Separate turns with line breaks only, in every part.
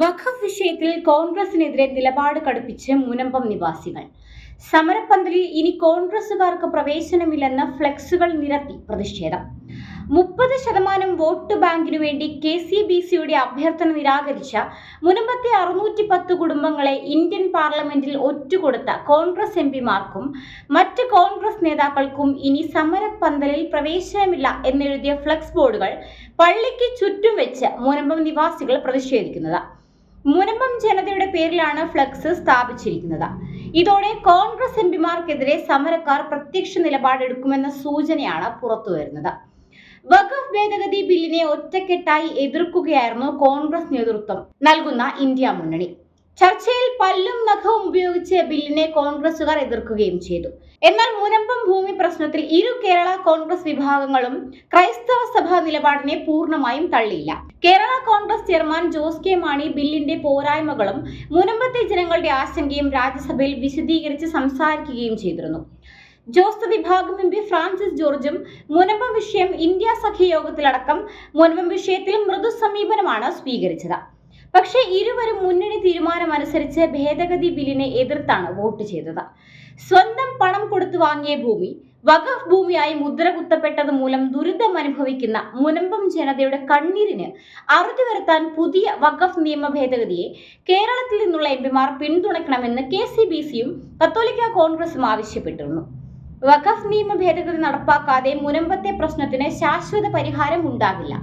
വഖഫ് വിഷയത്തിൽ കോൺഗ്രസിനെതിരെ നിലപാട് കടുപ്പിച്ച് മുനമ്പം നിവാസികൾ. സമരപ്പന്തലിൽ ഇനി കോൺഗ്രസുകാർക്ക് പ്രവേശനമില്ലെന്ന് ഫ്ലെക്സുകൾ നിരത്തി പ്രതിഷേധം. 30% വോട്ട് ബാങ്കിനു വേണ്ടി KCBCയുടെ അഭ്യർത്ഥന നിരാകരിച്ച മുനമ്പത്തെ 610 കുടുംബങ്ങളെ ഇന്ത്യൻ പാർലമെന്റിൽ ഒറ്റുകൊടുത്ത കോൺഗ്രസ് MPമാർക്കും മറ്റ് കോൺഗ്രസ് നേതാക്കൾക്കും ഇനി സമരപ്പന്തലിൽ പ്രവേശനമില്ല എന്നെഴുതിയ ഫ്ലെക്സ് ബോർഡുകൾ പള്ളിക്ക് ചുറ്റും വെച്ച് മുനമ്പം നിവാസികൾ പ്രതിഷേധിക്കുന്നത്. മുനമ്പം ജനതയുടെ പേരിലാണ് ഫ്ലെക്സ് സ്ഥാപിച്ചിരിക്കുന്നത്. ഇതോടെ കോൺഗ്രസ് MPമാർക്കെതിരെ സമരക്കാർ പ്രത്യക്ഷ നിലപാടെടുക്കുമെന്ന സൂചനയാണ് പുറത്തുവരുന്നത്. വഖഫ് ഭേദഗതി ബില്ലിനെ ഒറ്റക്കെട്ടായി എതിർക്കുകയായിരുന്നു കോൺഗ്രസ് നേതൃത്വം നൽകുന്ന ഇന്ത്യ മുന്നണി. ചർച്ചയിൽ പല്ലും നഖവും ഉപയോഗിച്ച് ബില്ലിനെ കോൺഗ്രസുകാർ എതിർക്കുകയും ചെയ്തു. എന്നാൽ മുനമ്പം ഭൂമി പ്രശ്നത്തിൽ ഇരു കേരള കോൺഗ്രസ് വിഭാഗങ്ങളും ക്രൈസ്തവ സഭാ നിലപാടിനെ പൂർണ്ണമായും തള്ളിയില്ല. കേരള കോൺഗ്രസ് ചെയർമാൻ ജോസ് കെ മാണി ബില്ലിന്റെ പോരായ്മകളും മുനമ്പത്തെ ജനങ്ങളുടെ ആശങ്കയും രാജ്യസഭയിൽ വിശദീകരിച്ച് സംസാരിക്കുകയും ചെയ്തിരുന്നു. ജോസ് വിഭാഗം MP ഫ്രാൻസിസ് ജോർജും മുനമ്പം വിഷയം ഇന്ത്യ സഖ്യ യോഗത്തിലടക്കം മുനമ്പം വിഷയത്തിൽ മൃദു സമീപനമാണ് സ്വീകരിച്ചത്. പക്ഷേ ഇരുവരും മുന്നണി തീരുമാനമനുസരിച്ച് ഭേദഗതി ബില്ലിനെ എതിർത്താണ് വോട്ട് ചെയ്തത്. സ്വന്തം പണം കൊടുത്തു വാങ്ങിയ ഭൂമി വഖഫ് ഭൂമിയായി മുദ്ര കുത്തപ്പെട്ടത് മൂലം ദുരിതമനുഭവിക്കുന്ന മുനമ്പം ജനതയുടെ കണ്ണീരിന് അറുതി വരുത്താൻ പുതിയ വഖഫ് നിയമ ഭേദഗതിയെ കേരളത്തിൽ നിന്നുള്ള MPമാർ പിന്തുണയ്ക്കണമെന്ന് KCBCയും കത്തോലിക്ക കോൺഗ്രസും ആവശ്യപ്പെട്ടിരുന്നു. വഖഫ് നിയമ ഭേദഗതി നടപ്പാക്കാതെ മുനമ്പത്തെ പ്രശ്നത്തിന് ശാശ്വത പരിഹാരം ഉണ്ടാകില്ല.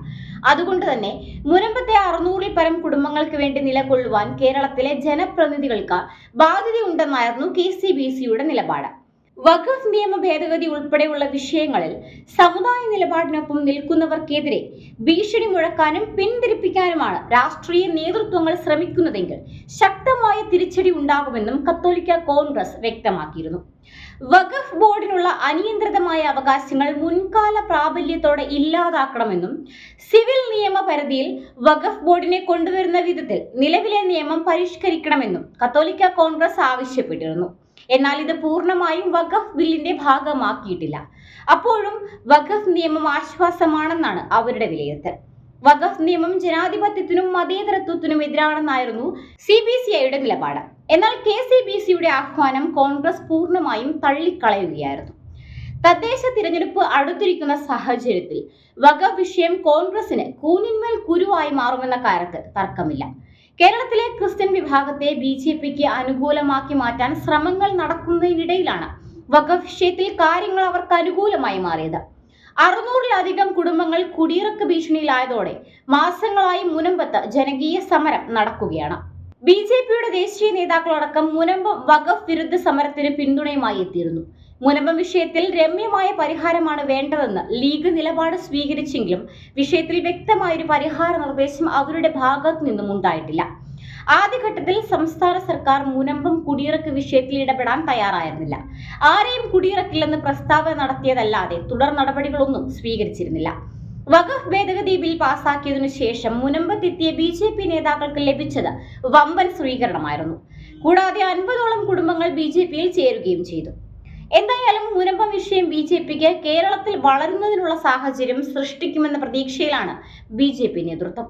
അതുകൊണ്ട് തന്നെ മുനമ്പത്തെ 600-ൽ പരം കുടുംബങ്ങൾക്ക് വേണ്ടി നിലകൊള്ളുവാൻ കേരളത്തിലെ ജനപ്രതിനിധികൾക്ക് ബാധ്യതയുണ്ടെന്നായിരുന്നു KCBCയുടെ നിലപാട്. വഖഫ് നിയമ ഭേദഗതി ഉൾപ്പെടെയുള്ള വിഷയങ്ങളിൽ സമുദായ നിലപാടിനൊപ്പം നിൽക്കുന്നവർക്കെതിരെ ഭീഷണി മുഴക്കാനും പിന്തിരിപ്പിക്കാനുമാണ് രാഷ്ട്രീയ നേതൃത്വങ്ങൾ ശ്രമിക്കുന്നതെങ്കിൽ ശക്തമായ തിരിച്ചടി ഉണ്ടാകുമെന്നും കത്തോലിക്ക കോൺഗ്രസ് വ്യക്തമാക്കിയിരുന്നു. വഖഫ് ബോർഡിനുള്ള അനിയന്ത്രിതമായ അവകാശങ്ങൾ മുൻകാല പ്രാബല്യത്തോടെ ഇല്ലാതാക്കണമെന്നും സിവിൽ നിയമ പരിധിയിൽ വഖഫ് ബോർഡിനെ കൊണ്ടുവരുന്ന വിധത്തിൽ നിലവിലെ നിയമം പരിഷ്കരിക്കണമെന്നും കത്തോലിക്ക കോൺഗ്രസ് ആവശ്യപ്പെട്ടിരുന്നു. എന്നാൽ ഇത് പൂർണ്ണമായും വഖഫ് ബില്ലിന്റെ ഭാഗമാക്കിയിട്ടില്ല. അപ്പോഴും വഖഫ് നിയമം ആശ്വാസമാണെന്നാണ് അവരുടെ വിലയിരുത്തൽ. വഖഫ് നിയമം ജനാധിപത്യത്തിനും മതേതരത്വത്തിനും എതിരാണെന്നായിരുന്നു CBCIയുടെ നിലപാട്. എന്നാൽ KCBCയുടെ ആഹ്വാനം കോൺഗ്രസ് പൂർണ്ണമായും തള്ളിക്കളയുകയായിരുന്നു. തദ്ദേശ തിരഞ്ഞെടുപ്പ് അടുത്തിരിക്കുന്ന സാഹചര്യത്തിൽ വഖഫ് വിഷയം കോൺഗ്രസിന് കൂനിന്മേൽ കുരുവായി മാറുമെന്ന കാര്യത്തിൽ തർക്കമില്ല. കേരളത്തിലെ ക്രിസ്ത്യൻ വിഭാഗത്തെ BJPക്ക് അനുകൂലമാക്കി മാറ്റാൻ ശ്രമങ്ങൾ നടക്കുന്നതിനിടയിലാണ് വഖഫ് വിഷയത്തിൽ കാര്യങ്ങൾ അവർക്ക് അനുകൂലമായി മാറിയത്. 600-ലധികം കുടുംബങ്ങൾ കുടിയിറക്ക് ഭീഷണിയിലായതോടെ മാസങ്ങളായി മുനമ്പത്ത് ജനകീയ സമരം നടക്കുകയാണ്. BJPയുടെ ദേശീയ നേതാക്കളടക്കം മുനമ്പം വഖഫ് വിരുദ്ധ സമരത്തിന് പിന്തുണയുമായി എത്തിയിരുന്നു. മുനമ്പം വിഷയത്തിൽ രമ്യമായ പരിഹാരമാണ് വേണ്ടതെന്ന് ലീഗ് നിലപാട് സ്വീകരിച്ചെങ്കിലും വിഷയത്തിൽ വ്യക്തമായൊരു പരിഹാര നിർദ്ദേശം അവരുടെ ഭാഗത്തു നിന്നും ഉണ്ടായിട്ടില്ല. ആദ്യഘട്ടത്തിൽ സംസ്ഥാന സർക്കാർ മുനമ്പം കുടിയിറക്ക് വിഷയത്തിൽ ഇടപെടാൻ തയ്യാറായിരുന്നില്ല. ആരെയും കുടിയിറക്കില്ലെന്ന് പ്രസ്താവന നടത്തിയതല്ലാതെ തുടർ നടപടികളൊന്നും സ്വീകരിച്ചിരുന്നില്ല. വഖഫ് ഭേദഗതി ബിൽ പാസാക്കിയതിനു ശേഷം മുനമ്പത്തെത്തിയ BJP നേതാക്കൾക്ക് ലഭിച്ചത് വമ്പൻ സ്വീകരണമായിരുന്നു. കൂടാതെ 50ഓളം കുടുംബങ്ങൾ BJPയിൽ ചേരുകയും ചെയ്തു. എന്തായാലും മുനമ്പം വിഷയം BJPക്ക് കേരളത്തിൽ വളരുന്നതിനുള്ള സാഹചര്യം സൃഷ്ടിക്കുമെന്ന പ്രതീക്ഷയിലാണ് BJP നേതൃത്വം.